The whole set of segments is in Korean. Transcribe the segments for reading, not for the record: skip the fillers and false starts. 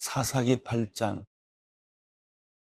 사사기 8장.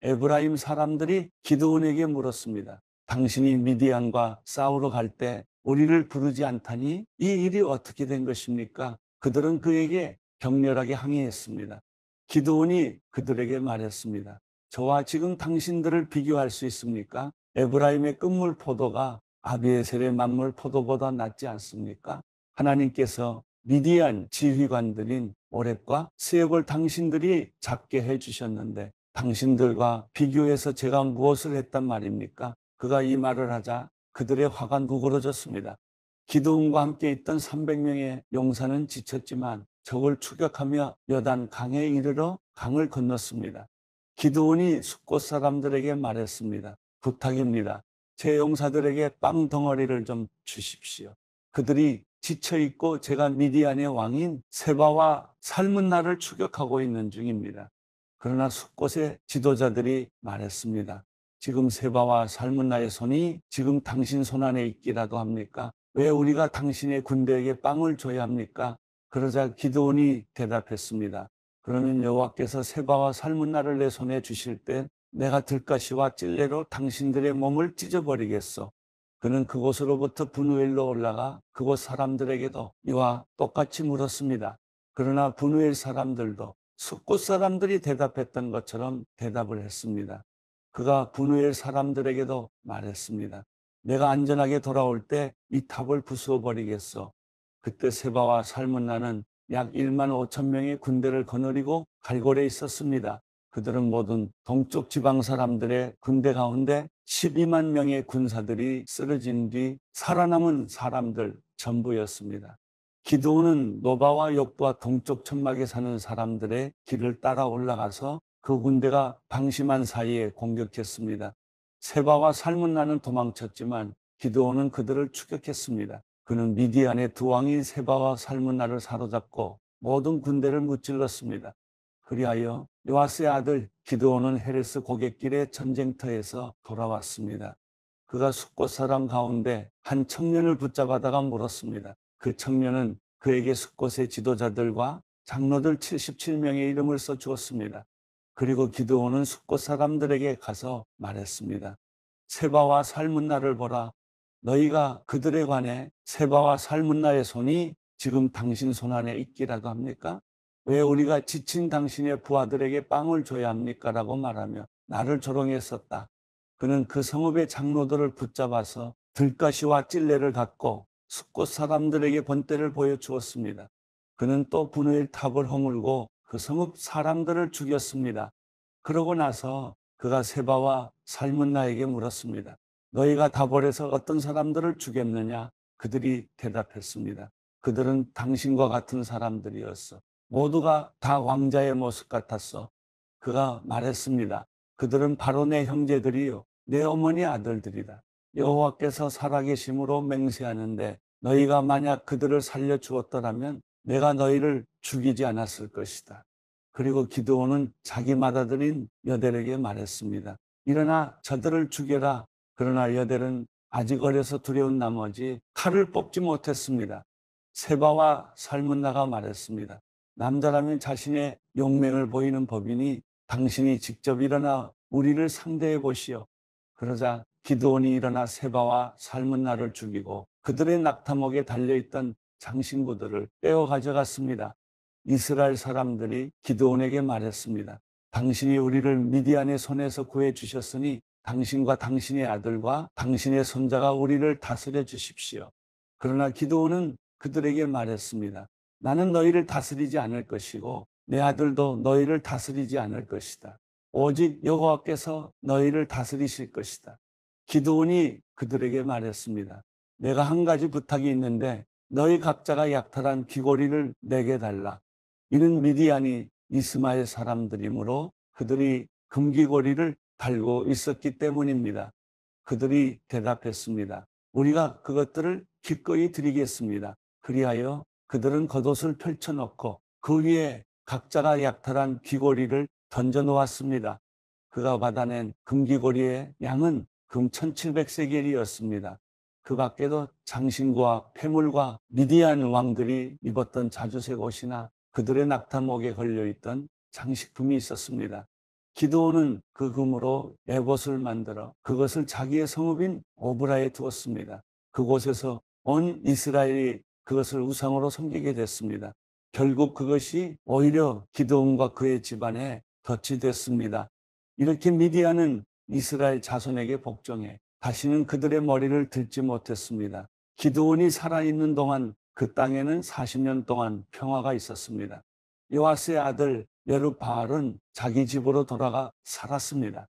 에브라임 사람들이 기드온에게 물었습니다. 당신이 미디안과 싸우러 갈 때 우리를 부르지 않다니 이 일이 어떻게 된 것입니까? 그들은 그에게 격렬하게 항의했습니다. 기드온이 그들에게 말했습니다. 저와 지금 당신들을 비교할 수 있습니까? 에브라임의 끝물 포도가 아비에셀의 만물 포도보다 낫지 않습니까? 하나님께서 미디안 지휘관들인 오렙과 스엡을 당신들이 잡게 해주셨는데 당신들과 비교해서 제가 무엇을 했단 말입니까? 그가 이 말을 하자 그들의 화가 누그러졌습니다. 기드온과 함께 있던 300명의 용사는 지쳤지만 적을 추격하며 여단 강에 이르러 강을 건넜습니다. 기드온이 숫곳 사람들에게 말했습니다. 부탁입니다. 제 용사들에게 빵 덩어리를 좀 주십시오. 그들이 지쳐있고 제가 미디안의 왕인 세바와 살문나를 추격하고 있는 중입니다. 그러나 숫곳의 지도자들이 말했습니다. 지금 세바와 살문나의 손이 지금 당신 손 안에 있기라도 합니까? 왜 우리가 당신의 군대에게 빵을 줘야 합니까? 그러자 기드온이 대답했습니다. 그러면 여호와께서 세바와 살문나를 내 손에 주실 때 내가 들가시와 찔레로 당신들의 몸을 찢어버리겠소. 그는 그곳으로부터 분우엘로 올라가 그곳 사람들에게도 이와 똑같이 물었습니다. 그러나 분우엘 사람들도 숫곳 사람들이 대답했던 것처럼 대답을 했습니다. 그가 분우엘 사람들에게도 말했습니다. 내가 안전하게 돌아올 때 이 탑을 부수어 버리겠소. 그때 세바와 살문나는 약 1만 5천 명의 군대를 거느리고 갈골에 있었습니다. 그들은 모든 동쪽 지방 사람들의 군대 가운데 12만 명의 군사들이 쓰러진 뒤 살아남은 사람들 전부였습니다. 기드온은 노바와 욕부와 동쪽 천막에 사는 사람들의 길을 따라 올라가서 그 군대가 방심한 사이에 공격했습니다. 세바와 살문나는 도망쳤지만 기드온은 그들을 추격했습니다. 그는 미디안의 두 왕인 세바와 살문나를 사로잡고 모든 군대를 무찔렀습니다. 그리하여 요아스의 아들 기드온은 헤레스 고갯길의 전쟁터에서 돌아왔습니다. 그가 숫곳 사람 가운데 한 청년을 붙잡아다가 물었습니다. 그 청년은 그에게 숫곳의 지도자들과 장로들 77명의 이름을 써주었습니다. 그리고 기드온은 숫곳 사람들에게 가서 말했습니다. 세바와 살문나를 보라. 너희가 그들에 관해 세바와 살문나의 손이 지금 당신 손 안에 있기라도 합니까? 왜 우리가 지친 당신의 부하들에게 빵을 줘야 합니까? 라고 말하며 나를 조롱했었다. 그는 그 성읍의 장로들을 붙잡아서 들가시와 찔레를 갖고 숫곳 사람들에게 본때를 보여주었습니다. 그는 또 분우엘 탑을 허물고 그 성읍 사람들을 죽였습니다. 그러고 나서 그가 세바와 살문나에게 물었습니다. 너희가 다볼에서 어떤 사람들을 죽였느냐? 그들이 대답했습니다. 그들은 당신과 같은 사람들이었어. 모두가 다 왕자의 모습 같았어. 그가 말했습니다. 그들은 바로 내 형제들이요 내 어머니 아들들이다. 여호와께서 살아계심으로 맹세하는데 너희가 만약 그들을 살려주었더라면 내가 너희를 죽이지 않았을 것이다. 그리고 기드온은 자기 맏아들인 여델에게 말했습니다. 일어나 저들을 죽여라. 그러나 여델은 아직 어려서 두려운 나머지 칼을 뽑지 못했습니다. 세바와 살문나가 말했습니다. 남자라면 자신의 용맹을 보이는 법이니 당신이 직접 일어나 우리를 상대해 보시오. 그러자 기드온이 일어나 세바와 살문나를 죽이고 그들의 낙타목에 달려있던 장신구들을 빼어 가져갔습니다. 이스라엘 사람들이 기드온에게 말했습니다. 당신이 우리를 미디안의 손에서 구해 주셨으니 당신과 당신의 아들과 당신의 손자가 우리를 다스려 주십시오. 그러나 기드온은 그들에게 말했습니다. 나는 너희를 다스리지 않을 것이고 내 아들도 너희를 다스리지 않을 것이다. 오직 여호와께서 너희를 다스리실 것이다. 기드온이 그들에게 말했습니다. 내가 한 가지 부탁이 있는데 너희 각자가 약탈한 귀고리를 내게 달라. 이는 미디안이 이스마엘 사람들이므로 그들이 금귀고리를 달고 있었기 때문입니다. 그들이 대답했습니다. 우리가 그것들을 기꺼이 드리겠습니다. 그리하여 그들은 겉옷을 펼쳐놓고 그 위에 각자가 약탈한 귀고리를 던져 놓았습니다. 그가 받아낸 금귀고리의 양은 금 1700세겔이었습니다. 그 밖에도 장신구와 폐물과 미디안 왕들이 입었던 자주색 옷이나 그들의 낙타목에 걸려있던 장식품이 있었습니다. 기드온은 그 금으로 에봇을 만들어 그것을 자기의 성읍인 오브라에 두었습니다. 그곳에서 온 이스라엘이 그것을 우상으로 섬기게 됐습니다. 결국 그것이 오히려 기드온과 그의 집안에 덫이 됐습니다. 이렇게 미디안은 이스라엘 자손에게 복종해 다시는 그들의 머리를 들지 못했습니다. 기드온이 살아있는 동안 그 땅에는 40년 동안 평화가 있었습니다. 요아스의 아들 여룹바알은 자기 집으로 돌아가 살았습니다.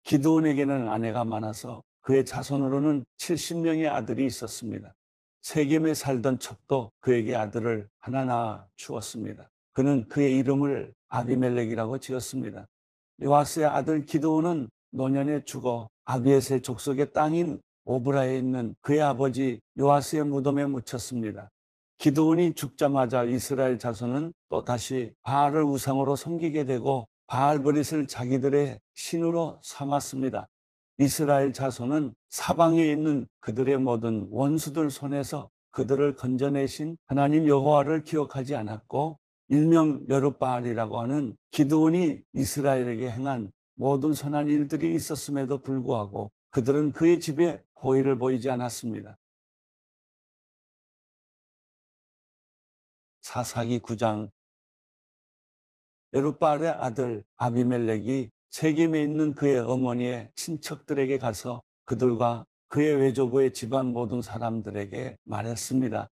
기드온에게는 아내가 많아서 그의 자손으로는 70명의 아들이 있었습니다. 세겜에 살던 첩도 그에게 아들을 하나 낳아 주었습니다. 그는 그의 이름을 아비멜렉이라고 지었습니다. 요아스의 아들 기드온은 노년에 죽어 아비에셀 족속의 땅인 오브라에 있는 그의 아버지 요아스의 무덤에 묻혔습니다. 기드온이 죽자마자 이스라엘 자손은 또다시 바알을 우상으로 섬기게 되고 바알브릿을 자기들의 신으로 삼았습니다. 이스라엘 자손은 사방에 있는 그들의 모든 원수들 손에서 그들을 건져내신 하나님 여호와를 기억하지 않았고 일명 여룹바알이라고 하는 기드온이 이스라엘에게 행한 모든 선한 일들이 있었음에도 불구하고 그들은 그의 집에 호의를 보이지 않았습니다. 사사기 9장 여룹바알의 아들 아비멜렉이 세겜에 있는 그의 어머니의 친척들에게 가서 그들과 그의 외조부의 집안 모든 사람들에게 말했습니다.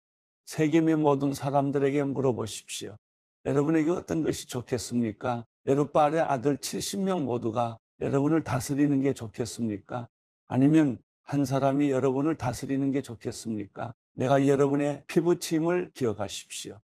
세겜의 모든 사람들에게 물어보십시오. 여러분에게 어떤 것이 좋겠습니까? 여룹바알의 아들 70명 모두가 여러분을 다스리는 게 좋겠습니까? 아니면 한 사람이 여러분을 다스리는 게 좋겠습니까? 내가 여러분의 피부침을 기억하십시오.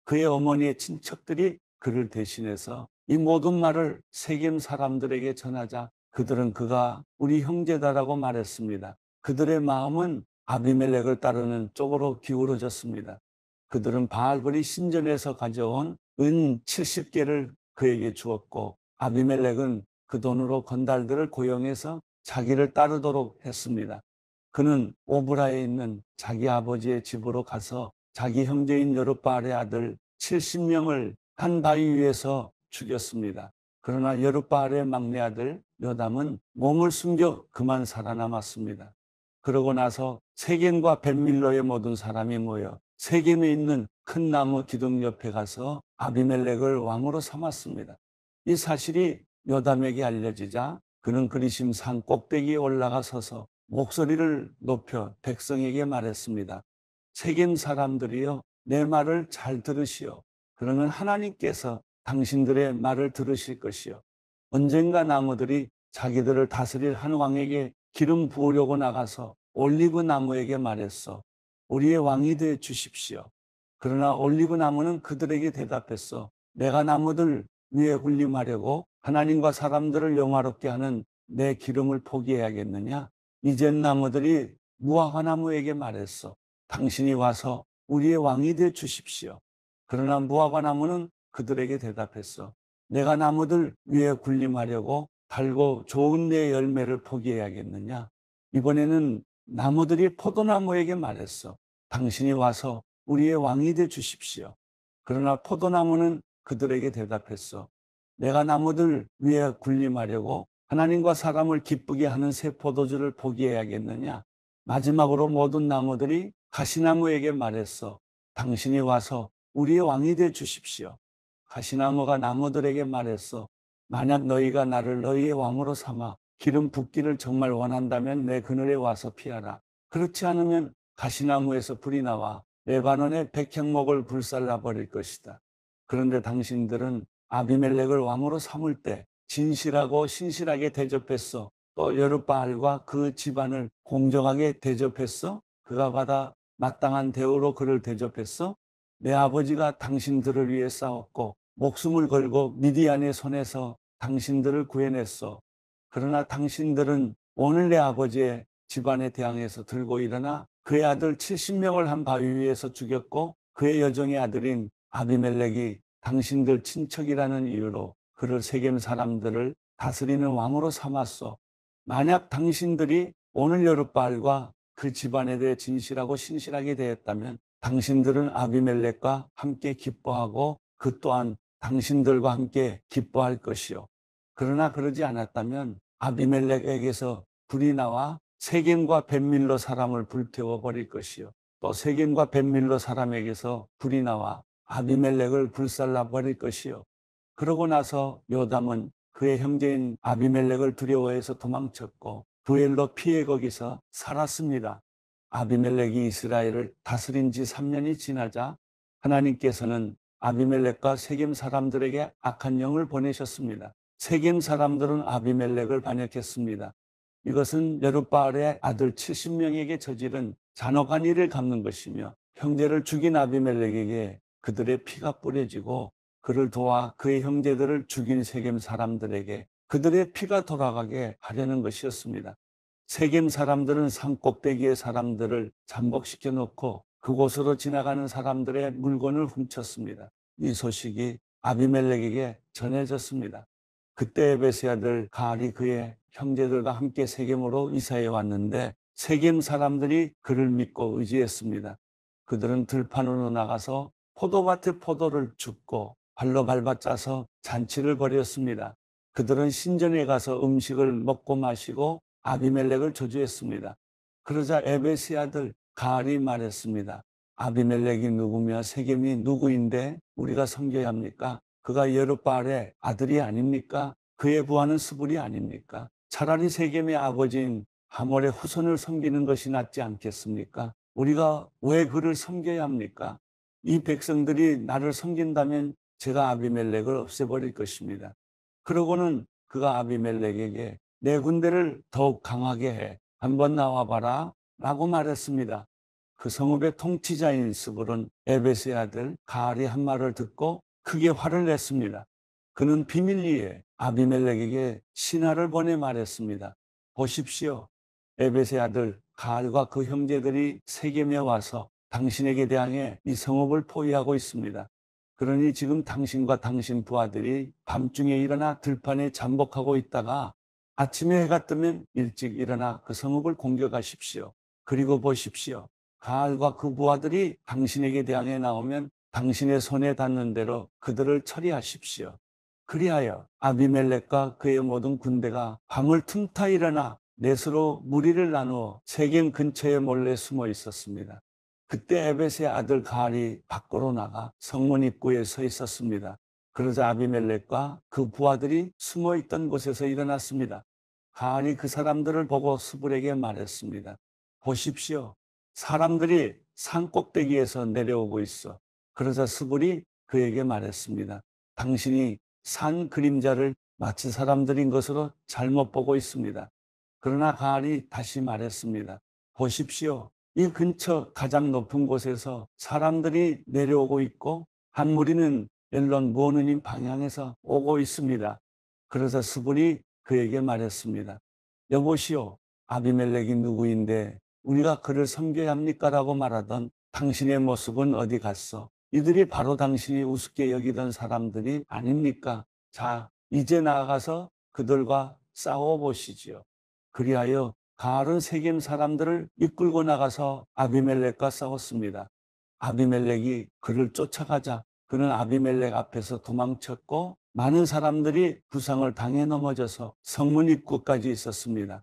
그의 어머니의 친척들이 그를 대신해서 이 모든 말을 세겜 사람들에게 전하자 그들은 그가 우리 형제다라고 말했습니다. 그들의 마음은 아비멜렉을 따르는 쪽으로 기울어졌습니다. 그들은 바알브리 신전에서 가져온 은 70개를 그에게 주었고 아비멜렉은 그 돈으로 건달들을 고용해서 자기를 따르도록 했습니다. 그는 오브라에 있는 자기 아버지의 집으로 가서 자기 형제인 여룹바알의 아들 70명을 한 바위 위에서 죽였습니다. 그러나 여룹바알의 막내 아들 요담은 몸을 숨겨 그만 살아남았습니다. 그러고 나서 세겜과 벳밀로의 모든 사람이 모여 세겜에 있는 큰 나무 기둥 옆에 가서 아비멜렉을 왕으로 삼았습니다. 이 사실이 요담에게 알려지자 그는 그리심 산 꼭대기에 올라가 서서 목소리를 높여 백성에게 말했습니다. 세겜 사람들이여 내 말을 잘 들으시오. 그러면 하나님께서 당신들의 말을 들으실 것이요. 언젠가 나무들이 자기들을 다스릴 한 왕에게 기름 부으려고 나가서 올리브 나무에게 말했어. 우리의 왕이 되어 주십시오. 그러나 올리브 나무는 그들에게 대답했어. 내가 나무들 위에 군림하려고 하나님과 사람들을 영화롭게 하는 내 기름을 포기해야겠느냐? 이젠 나무들이 무화과 나무에게 말했어. 당신이 와서 우리의 왕이 되어 주십시오. 그러나 무화과 나무는 그들에게 대답했어. 내가 나무들 위에 군림하려고 달고 좋은 내 열매를 포기해야겠느냐? 이번에는 나무들이 포도나무에게 말했어. 당신이 와서 우리의 왕이 되어 주십시오. 그러나 포도나무는 그들에게 대답했어. 내가 나무들 위에 군림하려고 하나님과 사람을 기쁘게 하는 새 포도주를 포기해야겠느냐? 마지막으로 모든 나무들이 가시나무에게 말했어. 당신이 와서 우리의 왕이 되어 주십시오. 가시나무가 나무들에게 말했어. 만약 너희가 나를 너희의 왕으로 삼아 기름 붓기를 정말 원한다면 내 그늘에 와서 피하라. 그렇지 않으면 가시나무에서 불이 나와 레바논의 백향목을 불살라 버릴 것이다. 그런데 당신들은 아비멜렉을 왕으로 삼을 때 진실하고 신실하게 대접했어. 또 여룹바알과 그 집안을 공정하게 대접했어. 그가 받아 마땅한 대우로 그를 대접했어. 내 아버지가 당신들을 위해 싸웠고 목숨을 걸고 미디안의 손에서 당신들을 구해냈어. 그러나 당신들은 오늘 내 아버지의 집안에 대항해서 들고 일어나 그의 아들 70명을 한 바위 위에서 죽였고 그의 여종의 아들인 아비멜렉이 당신들 친척이라는 이유로 그를 세겜 사람들을 다스리는 왕으로 삼았어. 만약 당신들이 오늘 여룹바알과 그 집안에 대해 진실하고 신실하게 대했다면 당신들은 아비멜렉과 함께 기뻐하고 그 또한 당신들과 함께 기뻐할 것이요. 그러나 그러지 않았다면 아비멜렉에게서 불이 나와 세겜과 벳밀로 사람을 불태워 버릴 것이요. 또 세겜과 벳밀로 사람에게서 불이 나와 아비멜렉을 불살라 버릴 것이요. 그러고 나서 요담은 그의 형제인 아비멜렉을 두려워해서 도망쳤고 부엘로 피해 거기서 살았습니다. 아비멜렉이 이스라엘을 다스린 지 3년이 지나자 하나님께서는 아비멜렉과 세겜 사람들에게 악한 영을 보내셨습니다. 세겜 사람들은 아비멜렉을 반역했습니다. 이것은 여룻바알의 아들 70명에게 저지른 잔혹한 일을 갚는 것이며 형제를 죽인 아비멜렉에게 그들의 피가 뿌려지고 그를 도와 그의 형제들을 죽인 세겜 사람들에게 그들의 피가 돌아가게 하려는 것이었습니다. 세겜 사람들은 산 꼭대기의 사람들을 잠복시켜 놓고 그곳으로 지나가는 사람들의 물건을 훔쳤습니다. 이 소식이 아비멜렉에게 전해졌습니다. 그때 에베스의 아들 가알이 그의 형제들과 함께 세겜으로 이사해 왔는데 세겜 사람들이 그를 믿고 의지했습니다. 그들은 들판으로 나가서 포도밭의 포도를 줍고 발로 밟아짜서 잔치를 벌였습니다. 그들은 신전에 가서 음식을 먹고 마시고 아비멜렉을 저주했습니다. 그러자 에베스의 아들 가알이 말했습니다. 아비멜렉이 누구며 세겜이 누구인데 우리가 섬겨야 합니까? 그가 여룻바알의 아들이 아닙니까? 그의 부하는 스불이 아닙니까? 차라리 세겜의 아버지인 하몰의 후손을 섬기는 것이 낫지 않겠습니까? 우리가 왜 그를 섬겨야 합니까? 이 백성들이 나를 섬긴다면 제가 아비멜렉을 없애버릴 것입니다. 그러고는 그가 아비멜렉에게 내 군대를 더욱 강하게 해. 한번 나와봐라 라고 말했습니다. 그 성읍의 통치자인 스불은 에베스의 아들 가알이 한 말을 듣고 크게 화를 냈습니다. 그는 비밀리에 아비멜렉에게 신하를 보내 말했습니다. 보십시오. 에베스의 아들 가알과 그 형제들이 세겜에 와서 당신에게 대항해 이 성읍을 포위하고 있습니다. 그러니 지금 당신과 당신 부하들이 밤중에 일어나 들판에 잠복하고 있다가 아침에 해가 뜨면 일찍 일어나 그 성읍을 공격하십시오. 그리고 보십시오. 가알과 그 부하들이 당신에게 대항해 나오면 당신의 손에 닿는 대로 그들을 처리하십시오. 그리하여 아비멜렉과 그의 모든 군대가 밤을 틈타 일어나 넷으로 무리를 나누어 세겜 근처에 몰래 숨어 있었습니다. 그때 에벳의 아들 가알이 밖으로 나가 성문 입구에 서 있었습니다. 그러자 아비멜렉과 그 부하들이 숨어 있던 곳에서 일어났습니다. 가알이 그 사람들을 보고 스불에게 말했습니다. 보십시오. 사람들이 산 꼭대기에서 내려오고 있어. 그러자 스불이 그에게 말했습니다. 당신이 산 그림자를 마치 사람들인 것으로 잘못 보고 있습니다. 그러나 가알이 다시 말했습니다. 보십시오. 이 근처 가장 높은 곳에서 사람들이 내려오고 있고 한 무리는 엘론 무오느님 방향에서 오고 있습니다. 그래서 스불이 그에게 말했습니다. 여보시오. 아비멜렉이 누구인데 우리가 그를 섬겨야 합니까? 라고 말하던 당신의 모습은 어디 갔어? 이들이 바로 당신이 우습게 여기던 사람들이 아닙니까? 자, 이제 나아가서 그들과 싸워보시지요. 그리하여 가알은 세겜 사람들을 이끌고 나가서 아비멜렉과 싸웠습니다. 아비멜렉이 그를 쫓아가자 그는 아비멜렉 앞에서 도망쳤고 많은 사람들이 부상을 당해 넘어져서 성문 입구까지 있었습니다.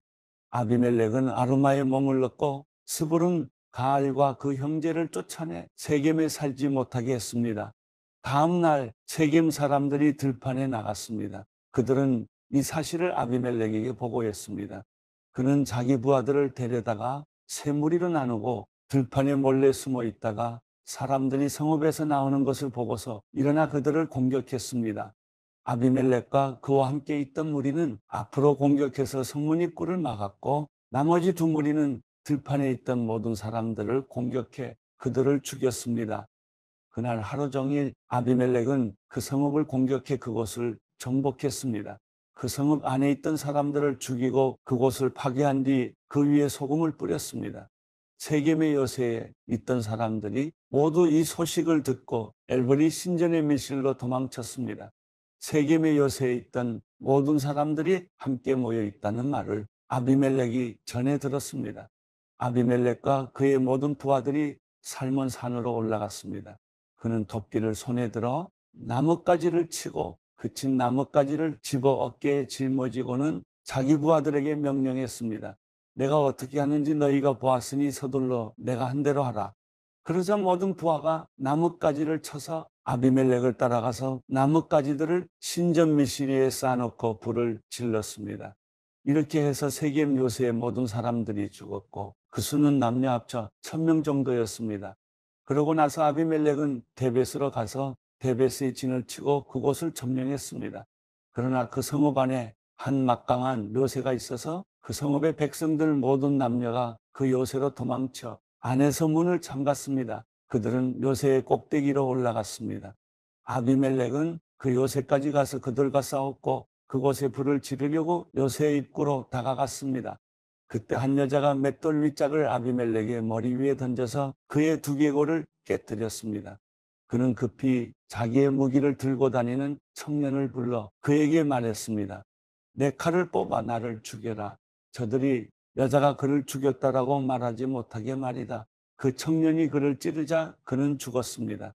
아비멜렉은 아루마에 몸을 넣고 스불은 가알과 그 형제를 쫓아내 세겜에 살지 못하게 했습니다. 다음 날 세겜 사람들이 들판에 나갔습니다. 그들은 이 사실을 아비멜렉에게 보고했습니다. 그는 자기 부하들을 데려다가 세 무리로 나누고 들판에 몰래 숨어 있다가 사람들이 성읍에서 나오는 것을 보고서 일어나 그들을 공격했습니다. 아비멜렉과 그와 함께 있던 무리는 앞으로 공격해서 성문 입구를 막았고 나머지 두 무리는 들판에 있던 모든 사람들을 공격해 그들을 죽였습니다. 그날 하루 종일 아비멜렉은 그 성읍을 공격해 그곳을 정복했습니다. 그 성읍 안에 있던 사람들을 죽이고 그곳을 파괴한 뒤 그 위에 소금을 뿌렸습니다. 세겜의 요새에 있던 사람들이 모두 이 소식을 듣고 엘브리 신전의 밀실로 도망쳤습니다. 세겜의 요새에 있던 모든 사람들이 함께 모여 있다는 말을 아비멜렉이 전해 들었습니다. 아비멜렉과 그의 모든 부하들이 살몬 산으로 올라갔습니다. 그는 도끼를 손에 들어 나뭇가지를 치고 그친 나뭇가지를 집어 어깨에 짊어지고는 자기 부하들에게 명령했습니다. 내가 어떻게 하는지 너희가 보았으니 서둘러 내가 한 대로 하라. 그러자 모든 부하가 나뭇가지를 쳐서 아비멜렉을 따라가서 나뭇가지들을 신전 미시리에 쌓아놓고 불을 질렀습니다. 이렇게 해서 세겜 요새의 모든 사람들이 죽었고 그 수는 남녀 합쳐 1000명 정도였습니다. 그러고 나서 아비멜렉은 데벳으로 가서 데벳의 진을 치고 그곳을 점령했습니다. 그러나 그 성읍 안에 한 막강한 요새가 있어서 그 성읍의 백성들 모든 남녀가 그 요새로 도망쳐 안에서 문을 잠갔습니다. 그들은 요새의 꼭대기로 올라갔습니다. 아비멜렉은 그 요새까지 가서 그들과 싸웠고 그곳에 불을 지르려고 요새의 입구로 다가갔습니다. 그때 한 여자가 맷돌 윗짝을 아비멜렉의 머리 위에 던져서 그의 두개골을 깨뜨렸습니다. 그는 급히 자기의 무기를 들고 다니는 청년을 불러 그에게 말했습니다. 내 칼을 뽑아 나를 죽여라. 저들이 여자가 그를 죽였다라고 말하지 못하게 말이다. 그 청년이 그를 찌르자 그는 죽었습니다.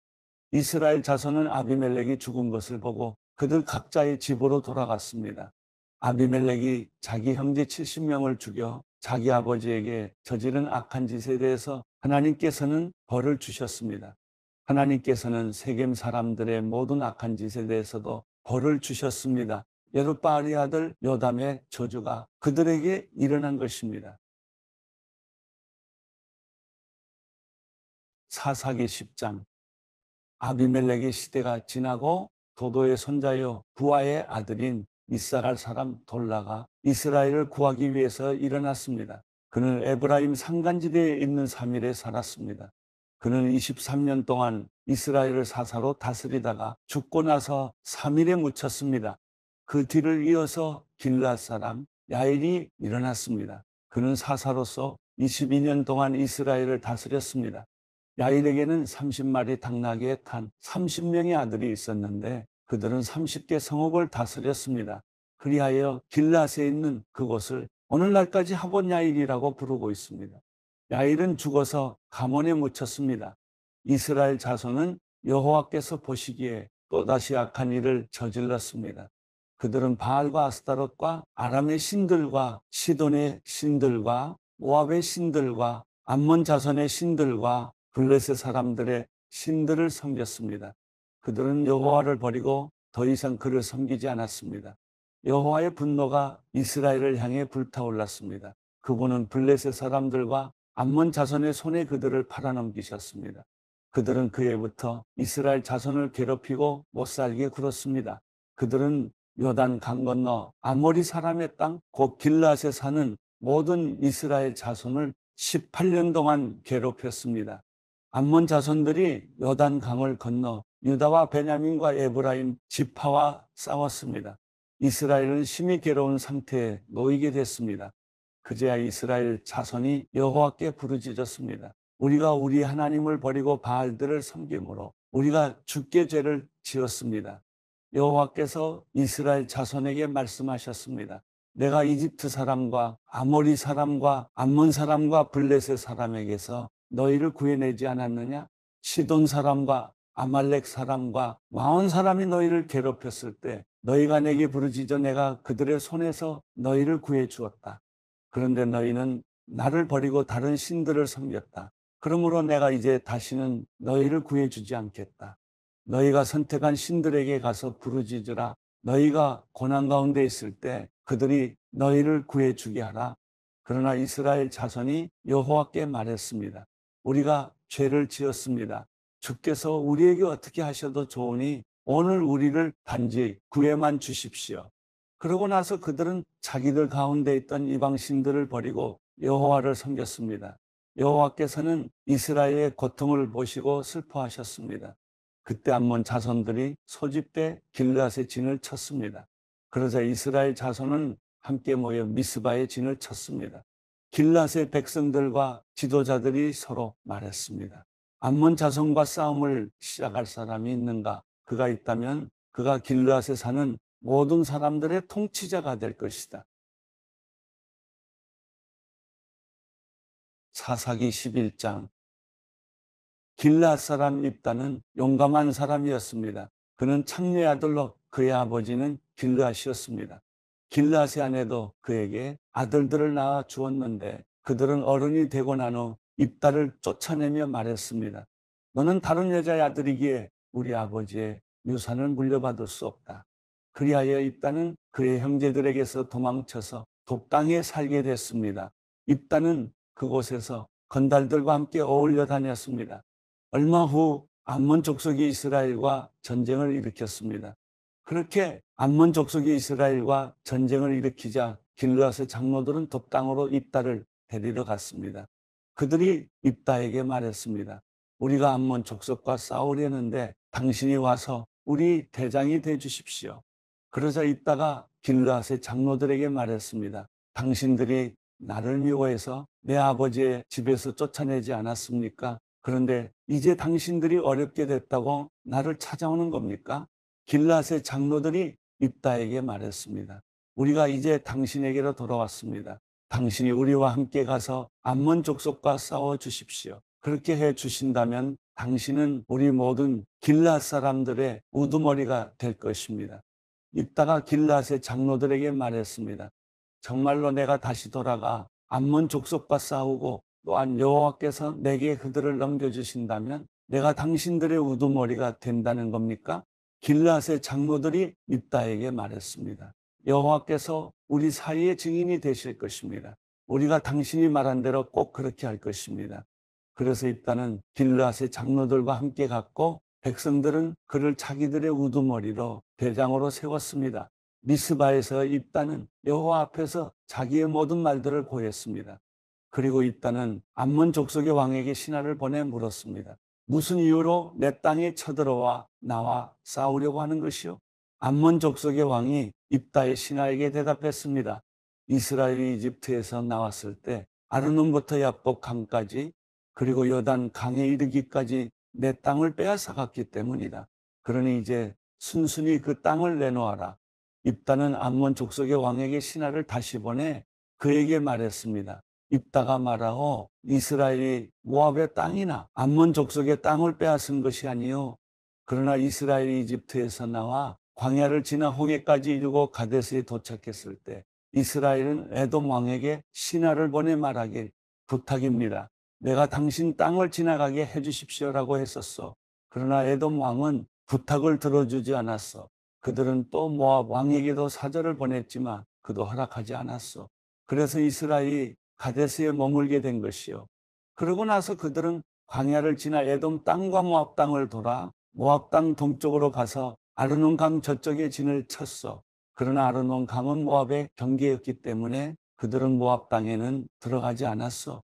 이스라엘 자손은 아비멜렉이 죽은 것을 보고 그들 각자의 집으로 돌아갔습니다. 아비멜렉이 자기 형제 70명을 죽여 자기 아버지에게 저지른 악한 짓에 대해서 하나님께서는 벌을 주셨습니다. 하나님께서는 세겜 사람들의 모든 악한 짓에 대해서도 벌을 주셨습니다. 여룻바알의 아들 요담의 저주가 그들에게 일어난 것입니다. 사사기 10장. 아비멜렉의 시대가 지나고 도도의 손자요 부하의 아들인 이스라엘 사람 돌라가 이스라엘을 구하기 위해서 일어났습니다. 그는 에브라임 산간지대에 있는 사밀에 살았습니다. 그는 23년 동안 이스라엘을 사사로 다스리다가 죽고 나서 사밀에 묻혔습니다. 그 뒤를 이어서 길앗 사람 야일이 일어났습니다. 그는 사사로서 22년 동안 이스라엘을 다스렸습니다. 야일에게는 30마리 당나귀에 탄 30명의 아들이 있었는데 그들은 30개 성읍을 다스렸습니다. 그리하여 길앗에 있는 그곳을 오늘날까지 하본 야일이라고 부르고 있습니다. 야일은 죽어서 가문에 묻혔습니다. 이스라엘 자손은 여호와께서 보시기에 또다시 악한 일을 저질렀습니다. 그들은 바알과 아스타롯과 아람의 신들과 시돈의 신들과 모압의 신들과 암몬 자손의 신들과 블레셋 사람들의 신들을 섬겼습니다. 그들은 여호와를 버리고 더 이상 그를 섬기지 않았습니다. 여호와의 분노가 이스라엘을 향해 불타올랐습니다. 그분은 블레셋 사람들과 암몬 자손의 손에 그들을 팔아넘기셨습니다. 그들은 그해부터 이스라엘 자손을 괴롭히고 못살게 굴었습니다. 그들은 요단 강 건너 아모리 사람의 땅 곧 길앗에 사는 모든 이스라엘 자손을 18년 동안 괴롭혔습니다. 암몬 자손들이 요단 강을 건너 유다와 베냐민과 에브라임 지파와 싸웠습니다. 이스라엘은 심히 괴로운 상태에 놓이게 됐습니다. 그제야 이스라엘 자손이 여호와께 부르짖었습니다. 우리가 우리 하나님을 버리고 바알들을 섬김으로 우리가 주께 죄를 지었습니다. 여호와께서 이스라엘 자손에게 말씀하셨습니다. 내가 이집트 사람과 아모리 사람과 암몬 사람과 블레셋 사람에게서 너희를 구해내지 않았느냐? 시돈 사람과 아말렉 사람과 마온 사람이 너희를 괴롭혔을 때 너희가 내게 부르짖어 내가 그들의 손에서 너희를 구해 주었다. 그런데 너희는 나를 버리고 다른 신들을 섬겼다. 그러므로 내가 이제 다시는 너희를 구해주지 않겠다. 너희가 선택한 신들에게 가서 부르짖으라. 너희가 고난 가운데 있을 때 그들이 너희를 구해주게 하라. 그러나 이스라엘 자손이 여호와께 말했습니다. 우리가 죄를 지었습니다. 주께서 우리에게 어떻게 하셔도 좋으니 오늘 우리를 단지 구해만 주십시오. 그러고 나서 그들은 자기들 가운데 있던 이방 신들을 버리고 여호와를 섬겼습니다. 여호와께서는 이스라엘의 고통을 보시고 슬퍼하셨습니다. 그때 암몬 자손들이 소집돼 길앗의 진을 쳤습니다. 그러자 이스라엘 자손은 함께 모여 미스바의 진을 쳤습니다. 길앗의 백성들과 지도자들이 서로 말했습니다. 암몬 자손과 싸움을 시작할 사람이 있는가? 그가 있다면 그가 길앗에 사는 모든 사람들의 통치자가 될 것이다. 사사기 11장. 길앗 사람 입다는 용감한 사람이었습니다. 그는 창녀의 아들로 그의 아버지는 길르앗이었습니다. 길르앗의 아내도 그에게 아들들을 낳아 주었는데 그들은 어른이 되고 난 후 입다를 쫓아내며 말했습니다. 너는 다른 여자의 아들이기에 우리 아버지의 유산을 물려받을 수 없다. 그리하여 입다는 그의 형제들에게서 도망쳐서 독당에 살게 됐습니다. 입다는 그곳에서 건달들과 함께 어울려 다녔습니다. 얼마 후 암몬 족속이 이스라엘과 전쟁을 일으켰습니다. 그렇게 암몬 족속이 이스라엘과 전쟁을 일으키자 길르앗의 장로들은 독당으로 입다를 데리러 갔습니다. 그들이 입다에게 말했습니다. 우리가 암몬 족속과 싸우려는데 당신이 와서 우리 대장이 돼 주십시오. 그러자 입다가 길르앗의 장로들에게 말했습니다. 당신들이 나를 미워해서 내 아버지의 집에서 쫓아내지 않았습니까? 그런데 이제 당신들이 어렵게 됐다고 나를 찾아오는 겁니까? 길르앗의 장로들이 입다에게 말했습니다. 우리가 이제 당신에게로 돌아왔습니다. 당신이 우리와 함께 가서 암몬 족속과 싸워 주십시오. 그렇게 해 주신다면 당신은 우리 모든 길르앗 사람들의 우두머리가 될 것입니다. 입다가 길르앗의 장로들에게 말했습니다. 정말로 내가 다시 돌아가 암몬 족속과 싸우고 또한 여호와께서 내게 그들을 넘겨주신다면 내가 당신들의 우두머리가 된다는 겁니까? 길르앗의 장로들이 입다에게 말했습니다. 여호와께서 우리 사이의 증인이 되실 것입니다. 우리가 당신이 말한 대로 꼭 그렇게 할 것입니다. 그래서 입다는 길르앗의 장로들과 함께 갔고 백성들은 그를 자기들의 우두머리로 대장으로 세웠습니다. 미스바에서 입다는 여호와 앞에서 자기의 모든 말들을 고했습니다. 그리고 입다는 암몬 족속의 왕에게 신하를 보내 물었습니다. 무슨 이유로 내 땅에 쳐들어와 나와 싸우려고 하는 것이요? 암몬 족속의 왕이 입다의 신하에게 대답했습니다. 이스라엘이 이집트에서 나왔을 때 아르논부터 야복 강까지 그리고 요단 강에 이르기까지 내 땅을 빼앗아갔기 때문이다. 그러니 이제 순순히 그 땅을 내놓아라. 입다는 암몬 족속의 왕에게 신하를 다시 보내 그에게 말했습니다. 입다가 말하오 이스라엘이 모압의 땅이나 암몬 족속의 땅을 빼앗은 것이 아니요 그러나 이스라엘이 이집트에서 나와 광야를 지나 홍해까지 이르고 가데스에 도착했을 때 이스라엘은 에돔 왕에게 신하를 보내 말하길 부탁입니다. 내가 당신 땅을 지나가게 해주십시오라고 했었어. 그러나 에돔 왕은 부탁을 들어주지 않았어. 그들은 또 모압 왕에게도 사절을 보냈지만 그도 허락하지 않았어. 그래서 이스라엘이 가데스에 머물게 된 것이요. 그러고 나서 그들은 광야를 지나 에돔 땅과 모압 땅을 돌아 모압 땅 동쪽으로 가서 아르논 강 저쪽에 진을 쳤어. 그러나 아르논 강은 모압의 경계였기 때문에 그들은 모압 땅에는 들어가지 않았어.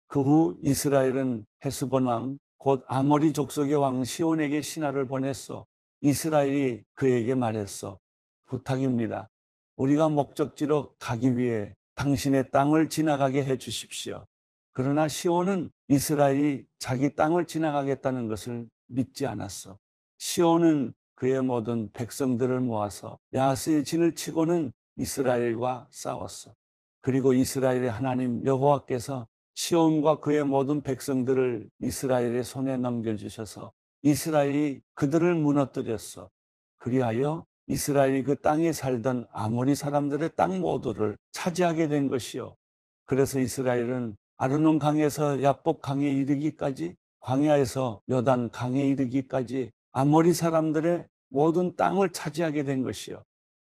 그 후 이스라엘은 헤스본 왕, 곧 아모리 족속의 왕 시온에게 신하를 보냈어. 이스라엘이 그에게 말했어. 부탁입니다. 우리가 목적지로 가기 위해 당신의 땅을 지나가게 해 주십시오. 그러나 시온은 이스라엘이 자기 땅을 지나가겠다는 것을 믿지 않았어. 시온은 그의 모든 백성들을 모아서 야스의 진을 치고는 이스라엘과 싸웠어. 그리고 이스라엘의 하나님 여호와께서 시온과 그의 모든 백성들을 이스라엘의 손에 넘겨주셔서 이스라엘이 그들을 무너뜨렸어. 그리하여 이스라엘이 그 땅에 살던 아모리 사람들의 땅 모두를 차지하게 된 것이요. 그래서 이스라엘은 아르논 강에서 야복 강에 이르기까지 광야에서 요단 강에 이르기까지 아모리 사람들의 모든 땅을 차지하게 된 것이요.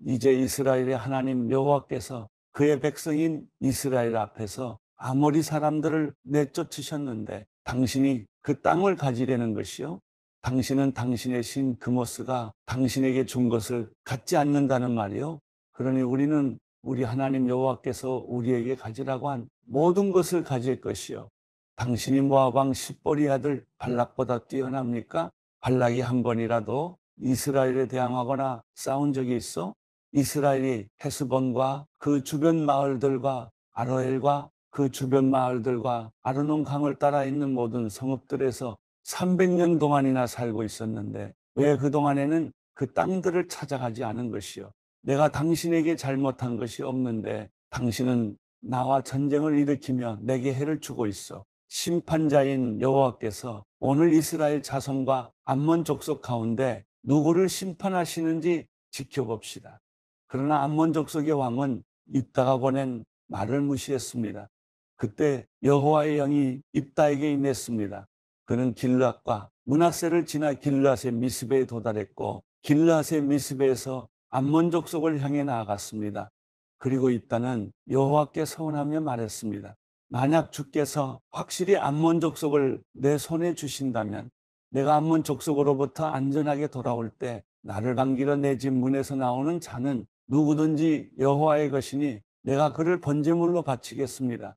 이제 이스라엘의 하나님 여호와께서 그의 백성인 이스라엘 앞에서 아모리 사람들을 내쫓으셨는데 당신이 그 땅을 가지려는 것이요. 당신은 당신의 신 그모스가 당신에게 준 것을 갖지 않는다는 말이요. 그러니 우리는 우리 하나님 여호와께서 우리에게 가지라고 한 모든 것을 가질 것이요. 당신이 모압 왕 십볼의 아들 발락보다 뛰어납니까? 발락이 한 번이라도 이스라엘에 대항하거나 싸운 적이 있어? 이스라엘이 헤스본과 그 주변 마을들과 아로엘과 그 주변 마을들과 아르논 강을 따라 있는 모든 성읍들에서 300년 동안이나 살고 있었는데 왜 그동안에는 그 땅들을 찾아가지 않은 것이요. 내가 당신에게 잘못한 것이 없는데 당신은 나와 전쟁을 일으키며 내게 해를 주고 있어. 심판자인 여호와께서 오늘 이스라엘 자손과 암몬 족속 가운데 누구를 심판하시는지 지켜봅시다. 그러나 암몬 족속의 왕은 입다가 보낸 말을 무시했습니다. 그때 여호와의 영이 입다에게 임했습니다. 그는 길앗과 므낫세를 지나 길앗의 미스베에 도달했고 길앗의 미스베에서 암몬 족속을 향해 나아갔습니다. 그리고 입다는 여호와께 서원하며 말했습니다. 만약 주께서 확실히 암몬 족속을 내 손에 주신다면 내가 암몬 족속으로부터 안전하게 돌아올 때 나를 반기러 내 집 문에서 나오는 자는 누구든지 여호와의 것이니 내가 그를 번제물로 바치겠습니다.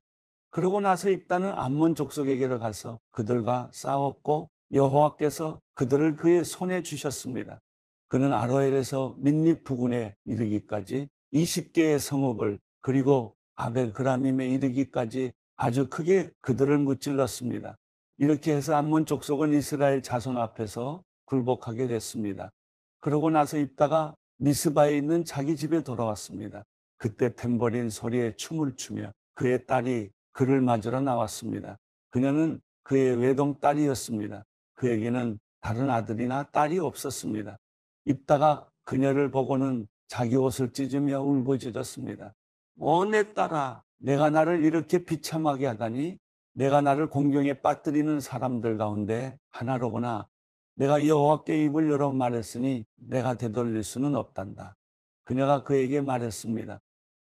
그러고 나서 입다는 암몬 족속에게로 가서 그들과 싸웠고 여호와께서 그들을 그의 손에 주셨습니다. 그는 아로엘에서 민립 부근에 이르기까지 20개의 성읍을 그리고 아벨그라밈에 이르기까지 아주 크게 그들을 무찔렀습니다. 이렇게 해서 암몬 족속은 이스라엘 자손 앞에서 굴복하게 됐습니다. 그러고 나서 입다가 미스바에 있는 자기 집에 돌아왔습니다. 그때 탬버린 소리에 춤을 추며 그의 딸이 그를 맞으러 나왔습니다. 그녀는 그의 외동딸이었습니다. 그에게는 다른 아들이나 딸이 없었습니다. 입다가 그녀를 보고는 자기 옷을 찢으며 울부짖었습니다. 내 딸아, 내가 나를 이렇게 비참하게 하다니 내가 나를 공경에 빠뜨리는 사람들 가운데 하나로구나. 내가 여호와께 입을 열어 말했으니 내가 되돌릴 수는 없단다. 그녀가 그에게 말했습니다.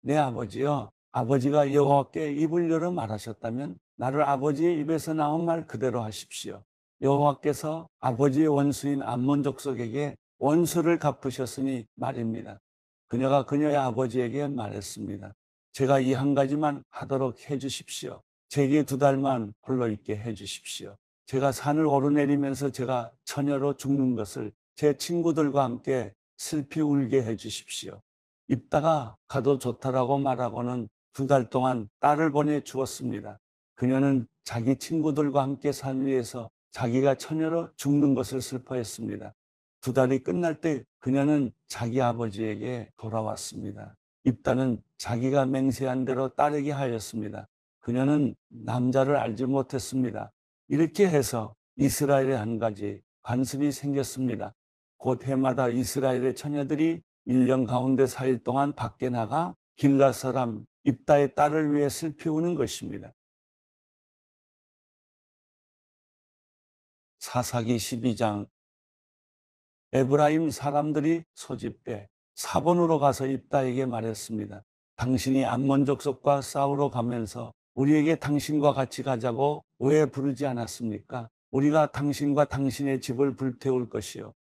내 아버지여, 아버지가 여호와께 입을 열어 말하셨다면 나를 아버지의 입에서 나온 말 그대로 하십시오. 여호와께서 아버지의 원수인 암몬 족속에게 원수를 갚으셨으니 말입니다. 그녀가 그녀의 아버지에게 말했습니다. 제가 이 한 가지만 하도록 해주십시오. 제게 2달만 홀로 있게 해주십시오. 제가 산을 오르내리면서 제가 처녀로 죽는 것을 제 친구들과 함께 슬피 울게 해주십시오. 입다가 가도 좋다라고 말하고는 2달 동안 딸을 보내주었습니다. 그녀는 자기 친구들과 함께 산 위에서 자기가 처녀로 죽는 것을 슬퍼했습니다. 2달이 끝날 때 그녀는 자기 아버지에게 돌아왔습니다. 입다는 자기가 맹세한 대로 따르게 하였습니다. 그녀는 남자를 알지 못했습니다. 이렇게 해서 이스라엘에 한 가지 관습이 생겼습니다. 곧 해마다 이스라엘의 처녀들이 1년 가운데 4일 동안 밖에 나가 길앗 사람 입다의 딸을 위해 슬피 우는 것입니다. 사사기 12장. 에브라임 사람들이 소집돼 사본으로 가서 입다에게 말했습니다. 당신이 암몬 족속과 싸우러 가면서 우리에게 당신과 같이 가자고 왜 부르지 않았습니까? 우리가 당신과 당신의 집을 불태울 것이요.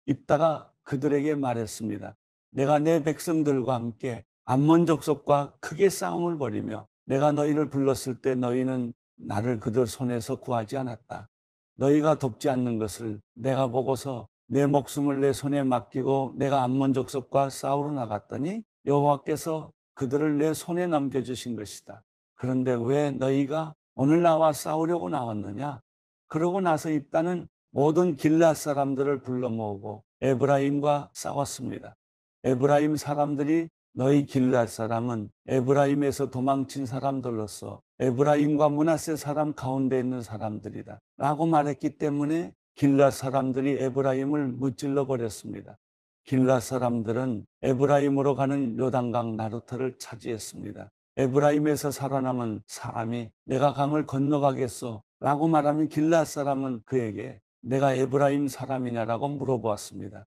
입다가 그들에게 말했습니다. 내가 내 백성들과 함께 암몬 족속과 크게 싸움을 벌이며 내가 너희를 불렀을 때 너희는 나를 그들 손에서 구하지 않았다. 너희가 돕지 않는 것을 내가 보고서 내 목숨을 내 손에 맡기고 내가 암몬 족속과 싸우러 나갔더니 여호와께서 그들을 내 손에 넘겨주신 것이다. 그런데 왜 너희가 오늘 나와 싸우려고 나왔느냐? 그러고 나서 입다는 모든 길앗 사람들을 불러 모으고 에브라임과 싸웠습니다. 에브라임 사람들이 너희 길앗 사람은 에브라임에서 도망친 사람들로서 에브라임과 므낫세 사람 가운데 있는 사람들이다 라고 말했기 때문에 길앗 사람들이 에브라임을 무찔러 버렸습니다. 길앗 사람들은 에브라임으로 가는 요단강 나루터를 차지했습니다. 에브라임에서 살아남은 사람이 내가 강을 건너가겠소 라고 말하면 길앗 사람은 그에게 내가 에브라임 사람이냐라고 물어보았습니다.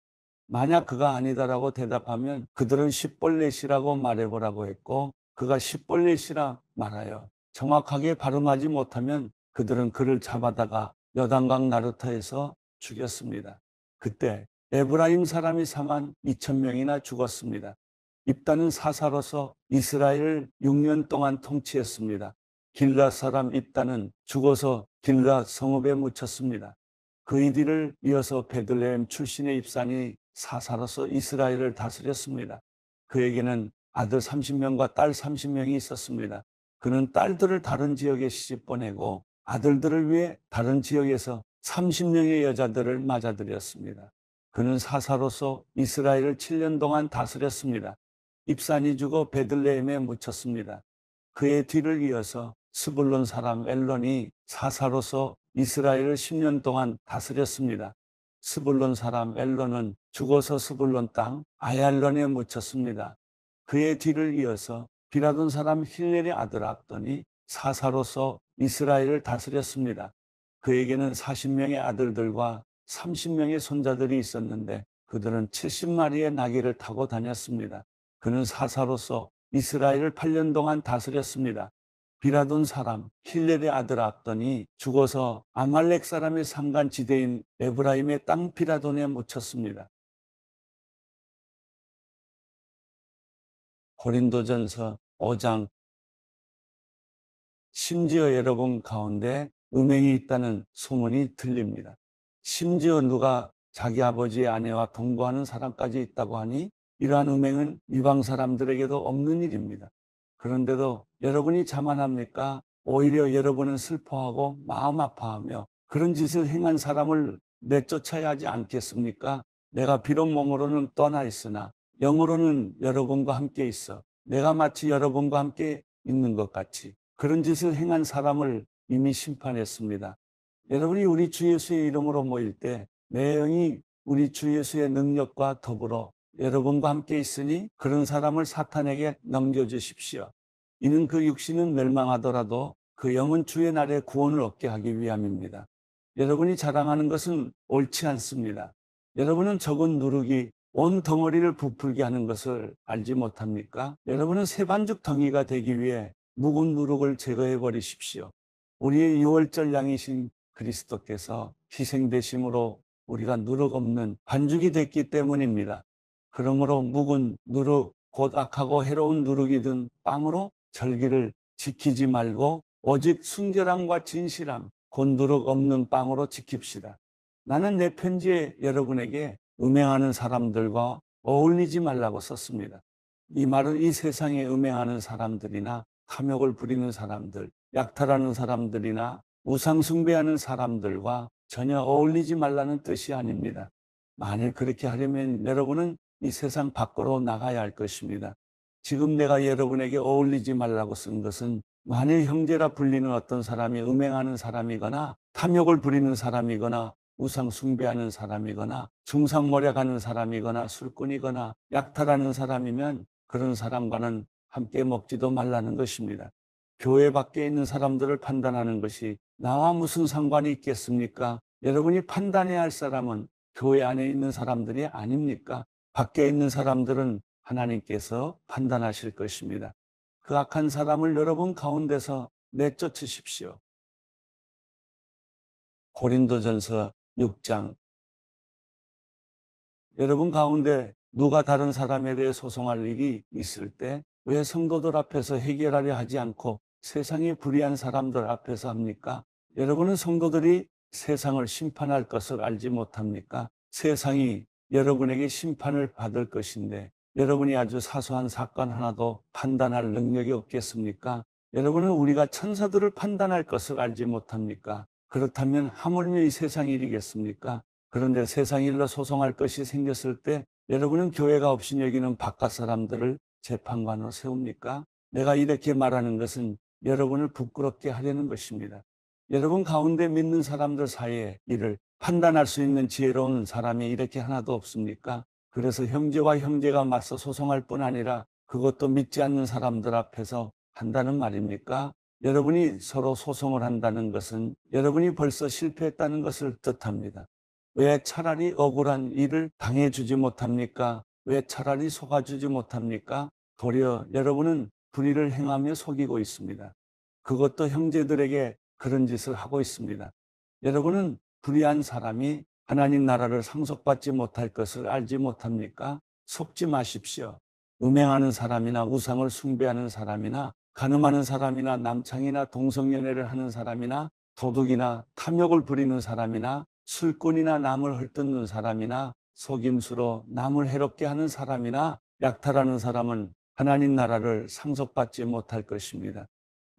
만약 그가 아니다라고 대답하면 그들은 십볼렛이라고 말해보라고 했고 그가 십볼렛이라 말하여 정확하게 발음하지 못하면 그들은 그를 잡아다가 여단강 나루터에서 죽였습니다. 그때 에브라임 사람이 4만 2천 명이나 죽었습니다. 입다는 사사로서 이스라엘을 6년 동안 통치했습니다. 길앗 사람 입다는 죽어서 길앗 성읍에 묻혔습니다. 그의 뒤를 이어서 베들레헴 출신의 입산이 사사로서 이스라엘을 다스렸습니다. 그에게는 아들 30명과 딸 30명이 있었습니다. 그는 딸들을 다른 지역에 시집 보내고 아들들을 위해 다른 지역에서 30명의 여자들을 맞아들였습니다. 그는 사사로서 이스라엘을 7년 동안 다스렸습니다. 입산이 죽어 베들레헴에 묻혔습니다. 그의 뒤를 이어서 스불론 사람 엘론이 사사로서 이스라엘을 10년 동안 다스렸습니다. 스불론 사람 엘론은 죽어서 스불론 땅 아얄론에 묻혔습니다. 그의 뒤를 이어서 비라돈 사람 힐렐의 아들 압돈이 사사로서 이스라엘을 다스렸습니다. 그에게는 40명의 아들들과 30명의 손자들이 있었는데 그들은 70마리의 나귀를 타고 다녔습니다. 그는 사사로서 이스라엘을 8년 동안 다스렸습니다. 비라돈 사람 힐렐의 아들 압돈이 죽어서 아말렉 사람의 산간 지대인 에브라임의 땅 비라돈에 묻혔습니다. 고린도전서 5장. 심지어 여러분 가운데 음행이 있다는 소문이 들립니다. 심지어 누가 자기 아버지의 아내와 동거하는 사람까지 있다고 하니 이러한 음행은 이방 사람들에게도 없는 일입니다. 그런데도 여러분이 자만합니까? 오히려 여러분은 슬퍼하고 마음 아파하며 그런 짓을 행한 사람을 내쫓아야 하지 않겠습니까? 내가 비록 몸으로는 떠나 있으나 영으로는 여러분과 함께 있어 내가 마치 여러분과 함께 있는 것 같이 그런 짓을 행한 사람을 이미 심판했습니다. 여러분이 우리 주 예수의 이름으로 모일 때 내 영이 우리 주 예수의 능력과 더불어 여러분과 함께 있으니 그런 사람을 사탄에게 넘겨주십시오. 이는 그 육신은 멸망하더라도 그 영은 주의 날에 구원을 얻게 하기 위함입니다. 여러분이 자랑하는 것은 옳지 않습니다. 여러분은 적은 누룩이 온 덩어리를 부풀게 하는 것을 알지 못합니까? 여러분은 세반죽 덩이가 되기 위해 묵은 누룩을 제거해 버리십시오. 우리의 유월절 양이신 그리스도께서 희생되심으로 우리가 누룩 없는 반죽이 됐기 때문입니다. 그러므로 묵은 누룩, 곧 악하고 해로운 누룩이 든 빵으로 절기를 지키지 말고 오직 순결함과 진실함, 곧 누룩 없는 빵으로 지킵시다. 나는 내 편지에 여러분에게 음행하는 사람들과 어울리지 말라고 썼습니다. 이 말은 이 세상에 음행하는 사람들이나 탐욕을 부리는 사람들, 약탈하는 사람들이나 우상 숭배하는 사람들과 전혀 어울리지 말라는 뜻이 아닙니다. 만일 그렇게 하려면 여러분은 이 세상 밖으로 나가야 할 것입니다. 지금 내가 여러분에게 어울리지 말라고 쓴 것은 만일 형제라 불리는 어떤 사람이 음행하는 사람이거나 탐욕을 부리는 사람이거나 우상 숭배하는 사람이거나 중상모략하는 사람이거나 술꾼이거나 약탈하는 사람이면 그런 사람과는 함께 먹지도 말라는 것입니다. 교회 밖에 있는 사람들을 판단하는 것이 나와 무슨 상관이 있겠습니까? 여러분이 판단해야 할 사람은 교회 안에 있는 사람들이 아닙니까? 밖에 있는 사람들은 하나님께서 판단하실 것입니다. 그 악한 사람을 여러분 가운데서 내쫓으십시오. 고린도전서 6장. 여러분 가운데 누가 다른 사람에 대해 소송할 일이 있을 때 왜 성도들 앞에서 해결하려 하지 않고 세상에 불의한 사람들 앞에서 합니까? 여러분은 성도들이 세상을 심판할 것을 알지 못합니까? 세상이 여러분에게 심판을 받을 것인데 여러분이 아주 사소한 사건 하나도 판단할 능력이 없겠습니까? 여러분은 우리가 천사들을 판단할 것을 알지 못합니까? 그렇다면 하물며 이 세상 일이겠습니까? 그런데 세상 일로 소송할 것이 생겼을 때 여러분은 교회가 없인 여기는 바깥 사람들을 재판관으로 세웁니까? 내가 이렇게 말하는 것은 여러분을 부끄럽게 하려는 것입니다. 여러분 가운데 믿는 사람들 사이에 이를 판단할 수 있는 지혜로운 사람이 이렇게 하나도 없습니까? 그래서 형제와 형제가 맞서 소송할 뿐 아니라 그것도 믿지 않는 사람들 앞에서 한다는 말입니까? 여러분이 서로 소송을 한다는 것은 여러분이 벌써 실패했다는 것을 뜻합니다. 왜 차라리 억울한 일을 당해주지 못합니까? 왜 차라리 속아주지 못합니까? 도리어 여러분은 불의를 행하며 속이고 있습니다. 그것도 형제들에게 그런 짓을 하고 있습니다. 여러분은 불의한 사람이 하나님 나라를 상속받지 못할 것을 알지 못합니까? 속지 마십시오. 음행하는 사람이나 우상을 숭배하는 사람이나 간음하는 사람이나 남창이나 동성연애를 하는 사람이나 도둑이나 탐욕을 부리는 사람이나 술꾼이나 남을 헐뜯는 사람이나 속임수로 남을 해롭게 하는 사람이나 약탈하는 사람은 하나님 나라를 상속받지 못할 것입니다.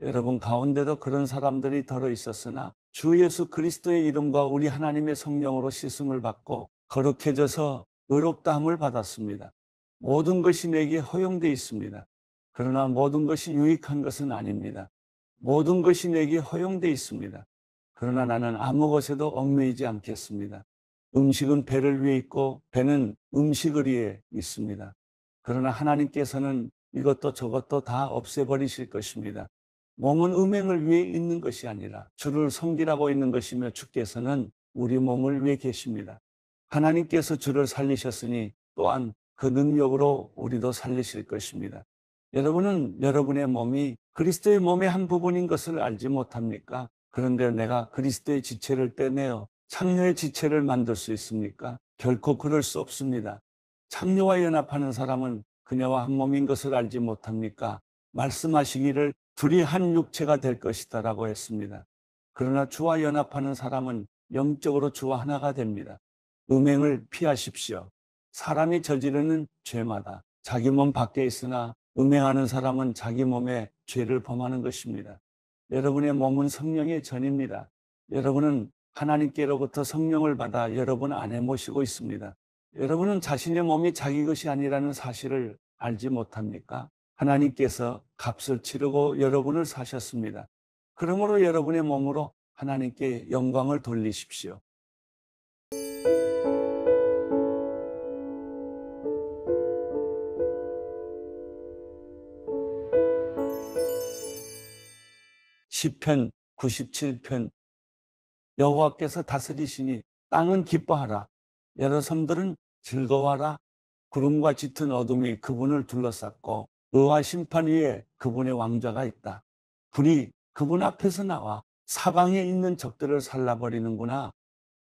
여러분 가운데도 그런 사람들이 덜어 있었으나 주 예수 그리스도의 이름과 우리 하나님의 성령으로 씻음을 받고 거룩해져서 의롭다함을 받았습니다. 모든 것이 내게 허용되어 있습니다. 그러나 모든 것이 유익한 것은 아닙니다. 모든 것이 내게 허용되어 있습니다. 그러나 나는 아무 것에도 얽매이지 않겠습니다. 음식은 배를 위해 있고 배는 음식을 위해 있습니다. 그러나 하나님께서는 이것도 저것도 다 없애버리실 것입니다. 몸은 음행을 위해 있는 것이 아니라 주를 섬기라고 있는 것이며 주께서는 우리 몸을 위해 계십니다. 하나님께서 주를 살리셨으니 또한 그 능력으로 우리도 살리실 것입니다. 여러분은 여러분의 몸이 그리스도의 몸의 한 부분인 것을 알지 못합니까? 그런데 내가 그리스도의 지체를 떼내어 창녀의 지체를 만들 수 있습니까? 결코 그럴 수 없습니다. 창녀와 연합하는 사람은 그녀와 한 몸인 것을 알지 못합니까? 말씀하시기를 둘이 한 육체가 될 것이다 라고 했습니다. 그러나 주와 연합하는 사람은 영적으로 주와 하나가 됩니다. 음행을 피하십시오. 사람이 저지르는 죄마다 자기 몸 밖에 있으나 음행하는 사람은 자기 몸에 죄를 범하는 것입니다. 여러분의 몸은 성령의 전입니다. 여러분은 하나님께로부터 성령을 받아 여러분 안에 모시고 있습니다. 여러분은 자신의 몸이 자기 것이 아니라는 사실을 알지 못합니까? 하나님께서 값을 치르고 여러분을 사셨습니다. 그러므로 여러분의 몸으로 하나님께 영광을 돌리십시오. 시편 97편 여호와께서 다스리시니 땅은 기뻐하라. 여러 섬들은 즐거워하라. 구름과 짙은 어둠이 그분을 둘러쌌고 의와 심판 위에 그분의 왕좌가 있다. 불이 그분 앞에서 나와 사방에 있는 적들을 살라버리는구나.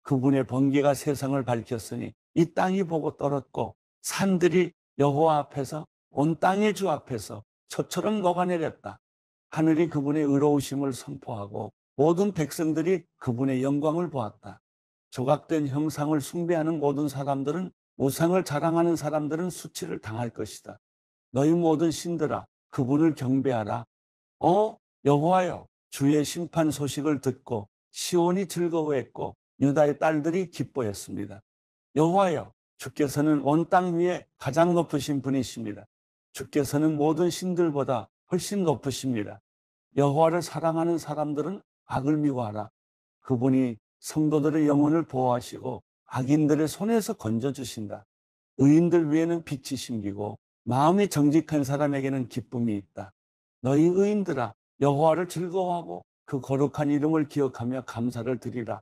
그분의 번개가 세상을 밝혔으니 이 땅이 보고 떨었고 산들이 여호와 앞에서 온 땅의 주 앞에서 저처럼 녹아내렸다. 하늘이 그분의 의로우심을 선포하고 모든 백성들이 그분의 영광을 보았다. 조각된 형상을 숭배하는 모든 사람들은, 우상을 자랑하는 사람들은 수치를 당할 것이다. 너희 모든 신들아 그분을 경배하라. 여호와여, 주의 심판 소식을 듣고 시온이 즐거워했고 유다의 딸들이 기뻐했습니다. 여호와여, 주께서는 온 땅 위에 가장 높으신 분이십니다. 주께서는 모든 신들보다 훨씬 높으십니다. 여호와를 사랑하는 사람들은 악을 미워하라. 그분이 성도들의 영혼을 보호하시고 악인들의 손에서 건져주신다. 의인들 위에는 빛이 심기고 마음이 정직한 사람에게는 기쁨이 있다. 너희 의인들아, 여호와를 즐거워하고 그 거룩한 이름을 기억하며 감사를 드리라.